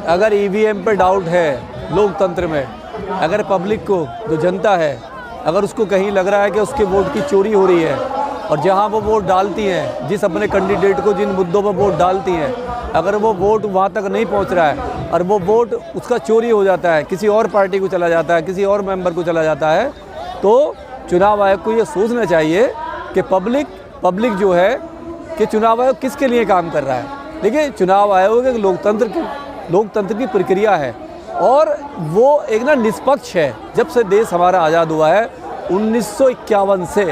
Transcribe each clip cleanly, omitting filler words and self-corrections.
अगर ईवीएम पे डाउट है लोकतंत्र में, अगर पब्लिक को, जो जनता है, अगर उसको कहीं लग रहा है कि उसके वोट की चोरी हो रही है और जहां वो वोट डालती हैं, जिस अपने कैंडिडेट को जिन मुद्दों पर वोट डालती हैं, अगर वो वोट वहां तक नहीं पहुंच रहा है और वो वोट उसका चोरी हो जाता है, किसी और पार्टी को चला जाता है, किसी और मेंबर को चला जाता है, तो चुनाव आयोग को ये सोचना चाहिए कि पब्लिक जो है कि चुनाव आयोग किसके लिए काम कर रहा है। देखिए, चुनाव आयोग एक लोकतंत्र की प्रक्रिया है और वो एक निष्पक्ष है। जब से देश हमारा आज़ाद हुआ है 1951 से,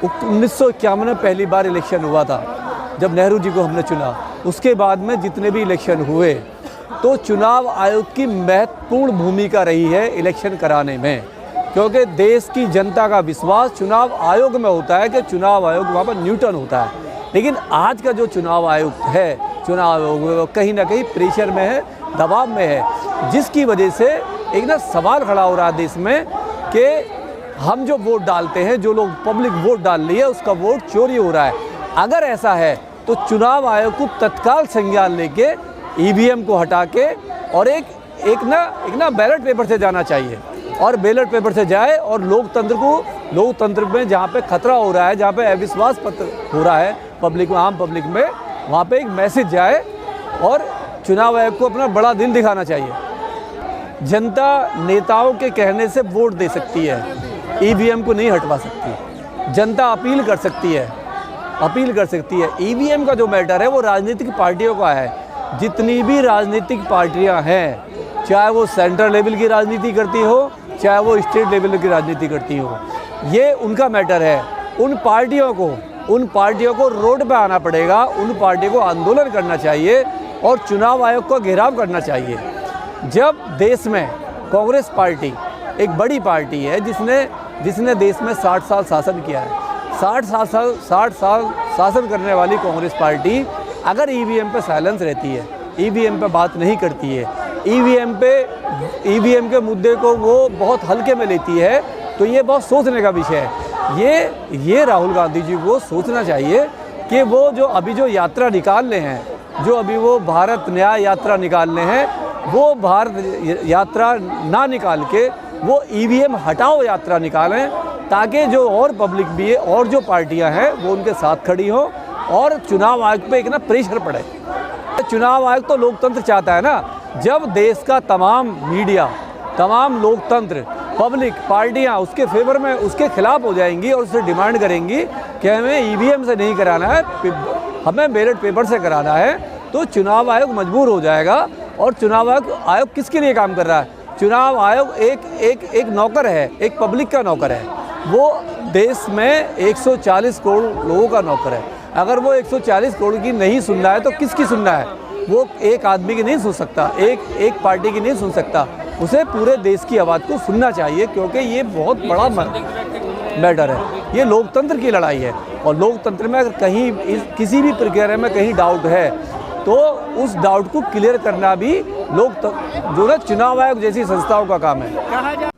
1951 में पहली बार इलेक्शन हुआ था जब नेहरू जी को हमने चुना। उसके बाद में जितने भी इलेक्शन हुए तो चुनाव आयोग की महत्वपूर्ण भूमिका रही है इलेक्शन कराने में, क्योंकि देश की जनता का विश्वास चुनाव आयोग में होता है कि चुनाव आयोग वहाँ पर न्यूट्रल होता है। लेकिन आज का जो चुनाव आयोग है, चुनाव आयोग कहीं ना कहीं प्रेशर में है, दबाव में है, जिसकी वजह से एक सवाल खड़ा हो रहा है देश में कि हम जो वोट डालते हैं, जो लोग पब्लिक वोट डाल रही है, उसका वोट चोरी हो रहा है। अगर ऐसा है तो चुनाव आयोग को तत्काल संज्ञान लेके ईवीएम को हटा के और एक ना बैलेट पेपर से जाना चाहिए और बैलेट पेपर से जाए और लोकतंत्र में जहाँ पे खतरा हो रहा है, जहाँ पे अविश्वास पत्र हो रहा है पब्लिक में, आम पब्लिक में, वहाँ पे एक मैसेज जाए और चुनाव आयोग को अपना बड़ा दिल दिखाना चाहिए। जनता नेताओं के कहने से वोट दे सकती है, ईवीएम को नहीं हटवा सकती। जनता अपील कर सकती है। ईवीएम का जो मैटर है वो राजनीतिक पार्टियों का है। जितनी भी राजनीतिक पार्टियां हैं, चाहे वो सेंट्रल लेवल की राजनीति करती हो, चाहे वो स्टेट लेवल की राजनीति करती हो, ये उनका मैटर है। उन पार्टियों को रोड पे आना पड़ेगा, उन पार्टियों को आंदोलन करना चाहिए और चुनाव आयोग को घेराव करना चाहिए। जब देश में कांग्रेस पार्टी एक बड़ी पार्टी है जिसने देश में 60 साल शासन किया है, 60 साल शासन करने वाली कांग्रेस पार्टी अगर ईवीएम पे साइलेंस रहती है, ईवीएम पे बात नहीं करती है, ईवीएम के मुद्दे को वो बहुत हल्के में लेती है, तो ये बहुत सोचने का विषय है। ये राहुल गांधी जी को सोचना चाहिए कि वो जो यात्रा निकाल रहे हैं, जो अभी वो भारत न्याय यात्रा निकाल रहे हैं, वो भारत यात्रा ना निकाल के वो ईवीएम हटाओ यात्रा निकालें, ताकि जो और पब्लिक भी है और जो पार्टियां हैं वो उनके साथ खड़ी हों और चुनाव आयोग पे एक प्रेशर पड़े। चुनाव आयोग तो लोकतंत्र चाहता है ना। जब देश का तमाम मीडिया, तमाम लोकतंत्र, पब्लिक पार्टियां उसके फेवर में, उसके खिलाफ हो जाएंगी और उससे डिमांड करेंगी कि हमें ईवीएम से नहीं कराना है, हमें बैलेट पेपर से कराना है, तो चुनाव आयोग मजबूर हो जाएगा। और चुनाव आयोग किसके लिए काम कर रहा है? चुनाव आयोग एक नौकर है, एक पब्लिक का नौकर है। वो देश में 140 करोड़ लोगों का नौकर है। अगर वो 140 करोड़ की नहीं सुन रहा है तो किसकी सुनना है? वो एक आदमी की नहीं सुन सकता, एक पार्टी की नहीं सुन सकता, उसे पूरे देश की आवाज़ को सुनना चाहिए, क्योंकि ये बहुत बड़ा मैटर है। ये लोकतंत्र की लड़ाई है और लोकतंत्र में अगर कहीं किसी भी प्रक्रिया में कहीं डाउट है तो उस डाउट को क्लियर करना भी चुनाव आयोग जैसी संस्थाओं का काम है।